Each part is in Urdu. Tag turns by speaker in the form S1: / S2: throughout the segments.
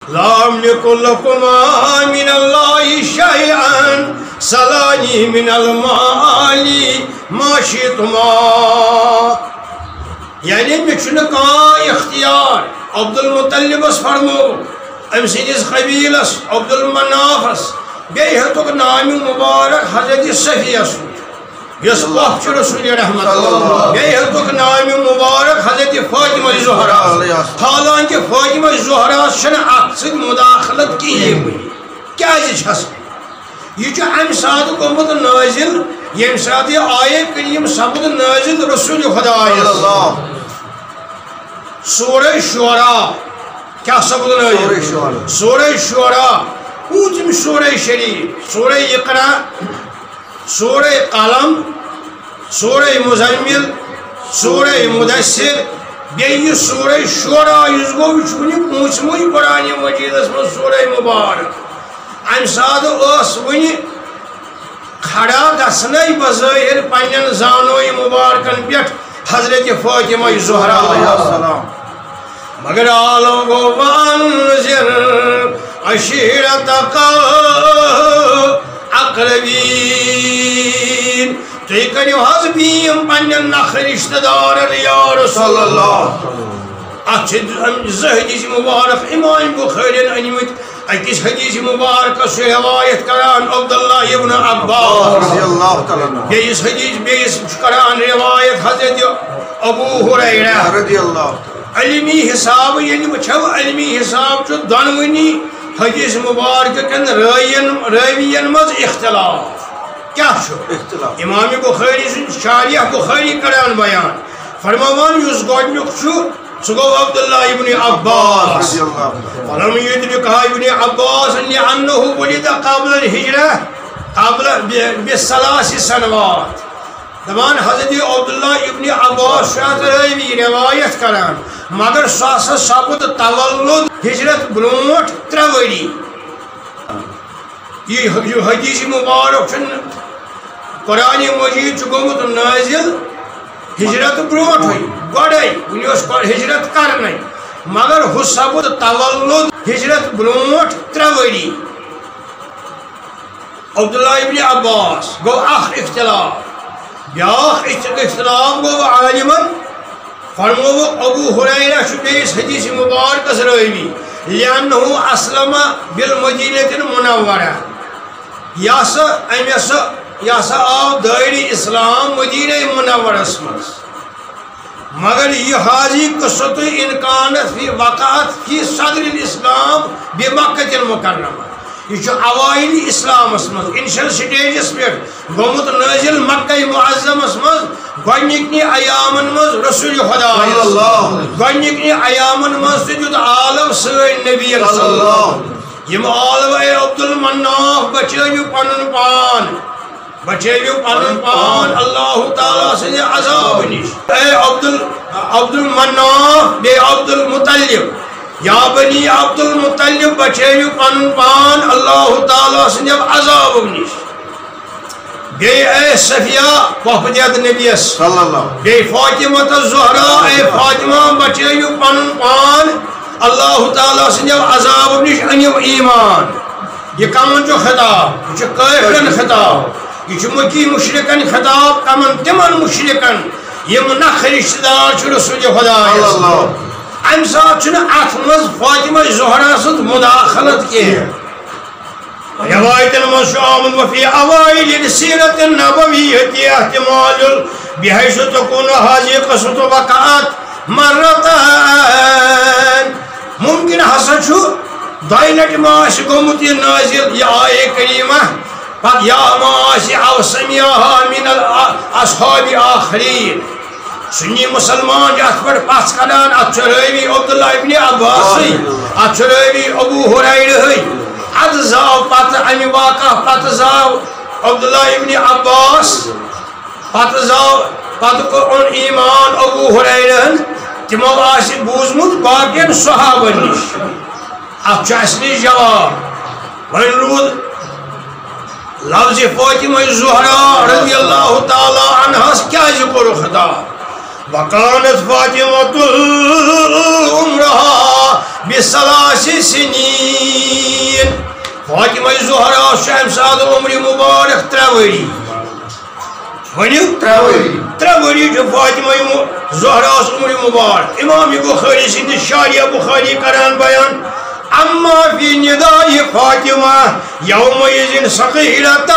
S1: لا أملك لكما من الله شيئا سلاني من المال ما شئتما. يعني مچھن کان اختیار عبد المطلبس فرمو ام سندس قبیلس عبد المنافس بیٚیہِ ہیٚتُکھ نامہِ مبارک حضرت صفیس یس پۄپھ چھِ رسول رحمت بیٚیہِ ہیٚتُکھ نامہِ مبارک حضرت فاطمہ زہرا حالانکہ فاطمہ زہرا چھنہٕ اتھ سۭتۍ مداخلت کِہیٖنۍ وٕنہِ کیٛازِ چھس یہ چھُ امہِ ساتہٕ گوٚمُت نٲزِل ییٚمہِ ساتہٕ یہِ آیے کریٖم سپُد نٲزِل رسول خۄدایس سورہ شعراء کیا سپُد نٲزِل سورہ شعراء پوٗژِم سورہ شریٖف سورہ اقرا سورہ قلم سورہ مزمل سورہ مدثر بیٚیہِ سورہ شعراء یُس گوٚو یہِ چھُ وٕنہِ پوٗژمُے قرآنِ مجیٖدس منٛز سورہ مبارک امہِ ساتہٕ ٲس وٕنہِ کھڑا گژھنَے بظٲہِر پنٛنٮ۪ن زانوے مبارکن پٮ۪ٹھ حضرت فاطمہ زہرا مگر عالم گوٚو وانذر عشیرتک اقربین تُہۍ کٔرِو حظ بیٖم پنٛنٮ۪ن نکھٕ رشتہٕ دارن یا رسول اللہ. اتھ چھِ زٕ حدیث مبارک امام بخارین أنمٕتۍ أکِس حدیث مبارکس چھُ روایت کران عبداللہ ابن عباس بیٚیِس حدیث بیٚیِس چھُ کران روایت حضرت ابو ہریرہ علمی حساب ییٚلہِ وٕچھو علمی حساب چھُ دۄنوٕنی حدیث مبارک کٮ۪ن رٲوِین منٛز اختلاف کیٛاہ چھُ امام بخاری سُنٛد شاریح بخاری کران بیان فرماوان یُس گۄڈنیُک چھُ سُہ گوٚو عبداللہ ابن عباس فلم یدرکہ ابن عباس لأنہ ولد قبل الہجرہ قبل بثلاث سنوات دپان حضرت عبداللہ ابن عباس چھُ اتھ رٲوی روایت کران مگر سُہ ہسا سپُد تولُد ہجرت برونٛٹھ 3 ؤری. یہ حدیث مبارک چھُنہٕ قرآنِ مجیٖد چھُ گوٚمُت نٲزِل ہجرت برونٛٹھٕے گۄڈَے وٕنہِ اوس ہجرت کرنَے مگر ہُہ سپُد تولُد ہجرت برونٛٹھ 3 ؤری. عبداللہ ابن عباس گوٚو اکھ اختلاف بیٛاکھ اختلاف گوٚو عالمن فرمووُکھ ابو ہریرہ چھُ بیٚیِس حدیث مبارکس رٲوی لأنہ اسلم بالمدینۃ المنورہ یہ ہسا آو دٲیرِ اسلام مدینہ منورس منٛز مگر یہ حاضی قصۃ ان کانت فی وقعت فی صدر الاسلام بمکۃ المکرمہ یہ چھُ اوائل اسلامس منٛز انشل سٹیجس پٮ۪ٹھ گوٚمُت نٲزِل مکہ معظمس منٛز گۄڈنِکۍ ایامن منٛز رسول خۄدایس گۄڈنِکۍ ایامن منٛز تہِ دیُت عالم سٲنۍ نبیَن یِم عالم اے عبدالمناف بچٲوِو پنُن پان اللہ تعالیٰ سٕنٛدِ عذاب نِش اے عبدالمناف بیٚیہِ عبدالمطلب یا بنی عبدالمطلب بچٲوِو پنُن پان اللہ تعالیٰ سٕنٛدِ عذاب نِش بیٚیہِ اے صفیہ پۄپھٕ دٮ۪د نبیَس بیٚیہِ فاطمہ زہرا اے فاطمہ بچٲوِو پنُن پان اللہ تعالیٰ سٕنٛدِ عذاب نِش أنِو ایمان. یہ کمن چھُ خطاب یہ چھُ کٲفرن خطاب یہ چھُ مکی مشرکن خطاب کمن تمن مشرکن یم نکھٕ رشتہٕ دار چھُ رسول خۄدایس. امہِ ساتہٕ چھُنہٕ اتھ منٛز فاطمہ زہرا سٕنٛز مداخلت کینٛہہ روایتن منٛز چھُ آمُت وفی اوائل سیرت النبویۃ احتمال بحیث تکون حاضی قصۃ وقعت مرتان ممکن ہسا چھُ 2 لٹہِ ما آسہِ گوٚمُت یہِ نٲزِل یہِ آیے کریٖمہ پتہٕ یا ما آسہِ او سمعہا من الاصحاب آخرین. سنی مسلمان اتھ پٮ۪ٹھ پژھ کڑان اتھ چھُ رٲوی عبداللہ ابن عباسٕے اتھ چھُ رٲوی ابو ہریرہٕے ادٕ زاو پتہٕ امہِ واقعہ پتہٕ زاو عبداللہ ابن عباس پتہٕ اوٚن ایمان ابو ہریرہن تمو آسہِ بوٗزمُت باقین صحابن نِش. اتھ چھُ اسہِ نِش جواب وۄنۍ روٗد لفظ فاطمہ زہرا رضی اللہ تعالیٰ عنہس کیٛازِ کوٚرُکھ خطاب وکانت فاطمہ عمرها بثلاث سنين فاطمہ زہرا شام ساد عمر مبارک 3 ؤری ونیو 3 ؤری جو فاطمہ زہرا عمر مبارک امام بخاری سند شاریہ بخاری کران بیان اما فی نداء فاطمہ یومئذ صغیرۃ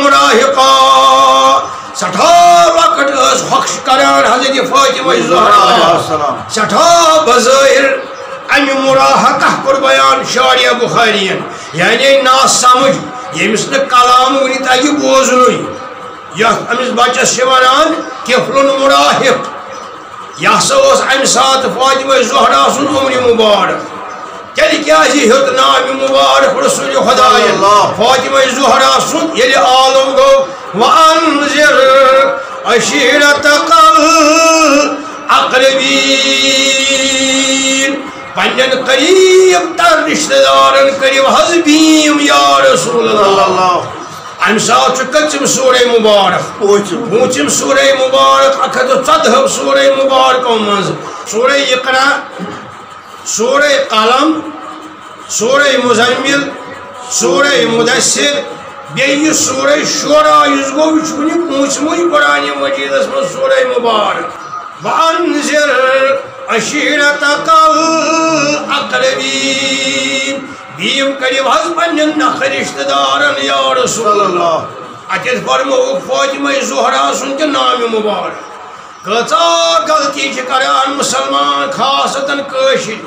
S1: مراہقہ سٹھا وقت حقش کران حضرت فاطمہ زہرا سٹھا بظاہر ام مراہقہ کور بیان شاریہ بخارین یعنی نا سمجھ یمس نہ کلام ونی تگہ بوزنی یتھ امس بچس ونان طفل مراہق یہ سا ام سات فاطمہ زہرا سن عمر مبارک تیل کیا ہیوت نام مبارک رسول خدا فاطمہ زہرا سن یل عالم گو وانذر عشیرتک الاقربین پنن قریب تر رشتہ دارن کریو حض بیم یا رسول اللہ ام سات کچم سورہ مبارک پوچم سورہ مبارک 114 سورہ مبارک مز سورہ اقرا سورہ قلم سورہ مزمل سورہ مدثر بیٚیہِ سورہ شورا یُس گوٚو یہِ چھُ وٕنہِ پوٗنٛژمٕے قرآنِ مجیٖدس منٛز سورہ مبارک وانذر عشیرتک الاقربین بیم کریو حض پنن نخر رشتہ دارن یا رسول اللہ اتیت فرموک فاطمہ زہرا سن تہ نام مبارک کۭژاہ غلطی چھ کران مسلمان خاصتاً کٲشِر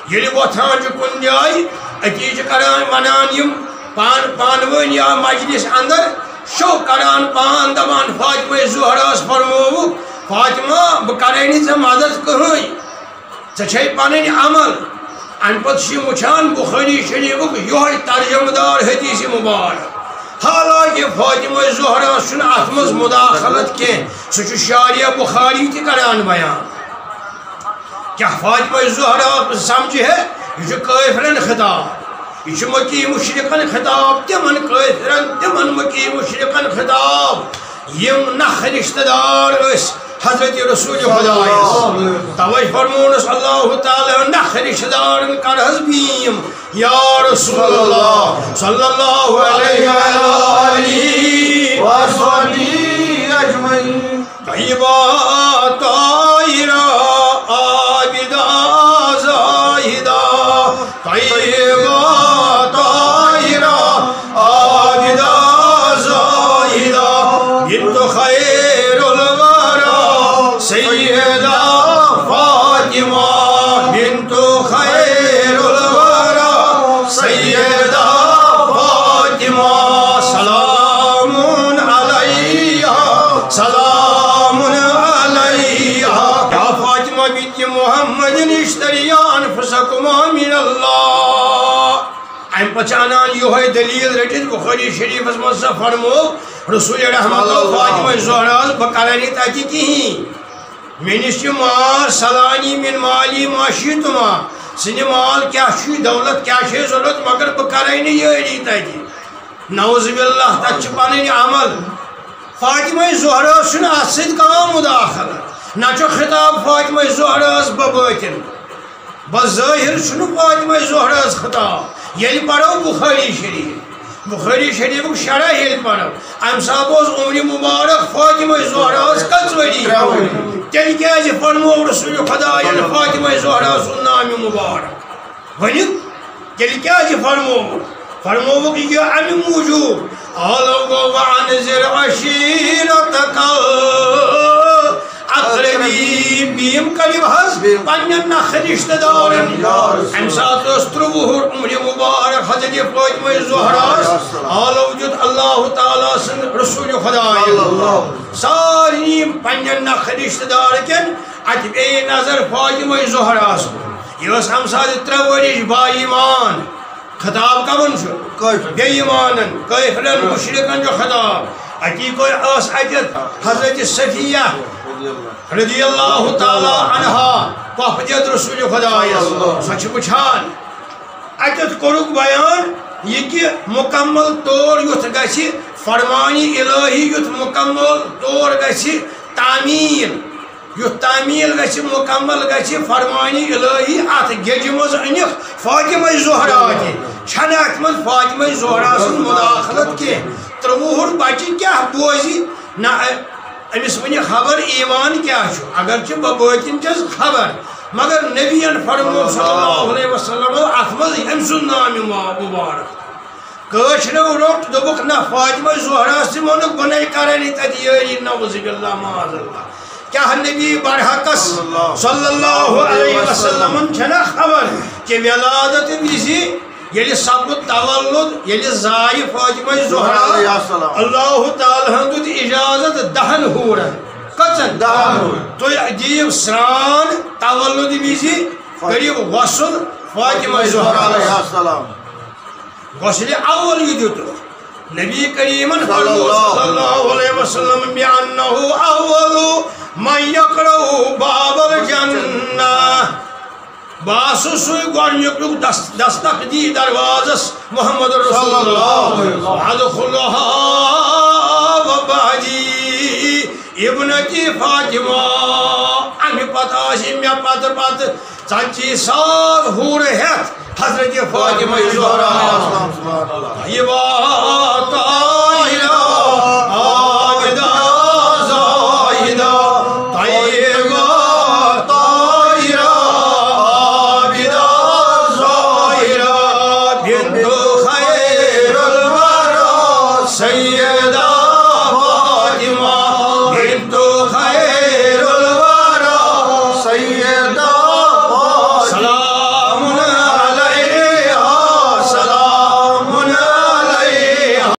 S1: ییٚلہِ وۄتھان چھِ کُنہِ جایہِ أتی چھِ کران ونان یِم پانوٲنۍ یا مجلس اندر شو کران پان دپان فاطمہ زہراس فرموک فاطمہ بہ کرے نہٕ ژےٚ مدد کٕہٕنۍ ژےٚ چھے پنٕنۍ عمل ام پتہ وچھان بخاری شریفک یہ ترجمہ دار حدیث مبارک حالانکہ فاطمہ زہرا چھ ات مز مداخلت کی سہ شاریہ بخاری تہ کران بیان کیا فاطمہ زہرا سمجھ ہے یہ کافرن خطاب یہ مکی مشرقن خطاب تمن کافرن تمن مکی مشرقن خطاب یم نخ رشتہ دار اس حضرت رسول خدا توجہ فرمونس اللہ تعالی نخ رشتہ دار کر حض بیم یا رسول اللہ صلی اللہ علیہ وآلہ وصحبہ اجمعین طیبہ طاہرہ عابدہ زاہدہ طیبہ طاہرہ عابدہ زاہدہ بنت خیر سیدہ فاطمہ بنت خیر الورا سیدہ فاطمہ سلام علیہا سلام علیہا یا فاطمہ بنت محمد اشتری انفسکما من اللہ ام پچانان یہ دلیل رٹت بخاری شریف مز فرمو رسول رحمت فاطمہ زہرا بکرانی تاکہ کہیں منس مال سلانی من مالی معاشیتما سن مال کیا دولت کیا ضرورت مگر بہ کرے یاری تتہ نعوذ باللہ تت پن عمل فاطمہ زہرا چھ ات ست کانٛہہ مداخلت نہ خطاب فاطمہ زہرا بباطن بظاہر چھ فاطمہ زہرا خطاب یل پڑھو بخاری شریف شرح یل پڑھو ام سات عمر مبارک فاطمہ زہرا کٔژ ؤری تیل کیازِ فرمو رسول خدا فاطمہ زہرا سن نام مبارک ونیو تیل کیازِ فرموک یہ امہ موجوب آلو گو وانذر عشیرتک الاقربین بیم کریو حض پنن نخ رشتہ دارن ام سات 3 عمر مبارک حضرت فاطمہ زہرا آلو جد اللہ تعالی سن رسول خدا ساری پنن نخ رشتہ دار کن ات بے نظر فاطمہ زہرا یہ ہم سات 3 ورش با ایمان خطاب کمن بے ایمانن کافرن مشرکن جو خطاب اتی کوئی اس اتت حضرت صفیہ رضی اللہ تعالی عنہا پاپجت رسول خدا سچ وچھان اتت کورک بیان یہ کہ مکمل طور یت گژھِ فرمانی الہی یت مکمل طور گژھِ تعمیل یُتھ تعمیل گژھِ مکمل گژھِ فرمانی الہی ات گیجہِ منٛز أنِکھ فاطمہ زہرا تہِ چھنہٕ اتھ منٛز فاطمہ زہرا سٕنٛز مداخلت کینٛہہ 13 وُہُر بچہِ کیٛاہ بوزِ نہ أمِس ونہِ خبر ایمان کیٛاہ چھُ اگرچہِ ببٲتِن چھس خبر مگر نبیَن فرمو صلی اللہ علیہ وسلم اتھ منٛز أمۍ سُنٛد نام مبارک کٲشریو روٚٹ دوٚپُکھ نہ فاطمہ زہراہس تہِ ووٚنُکھ بہٕ نے کرنہِ تتہِ یٲری نعوذ باللہ معاذ اللہ کیا نبی برحقس صلی اللہ علیہ وسلم چھنا خبر کہ ولادت وزی یلی سپد تولد یلی زائے فاطمہ زہرا اللہ تعالی ہند اجازت 10 ہورن کچن تو دیو سران تولد وزی کریو غسل فاطمہ زہرا غسل اول یہ دیتو نبی کریم صلی اللہ علیہ وسلم بأنه اول من یقرأ باب الجنہ باسو سوی گوڑنیک دستک دی دروازس محمد رسول اللہ ادخلها وبعدی ابنتی فاطمہ امی پتہ آسی میں پتر ژتجی ساس ہور ہیت حضرت فاطمہ زہرا یہ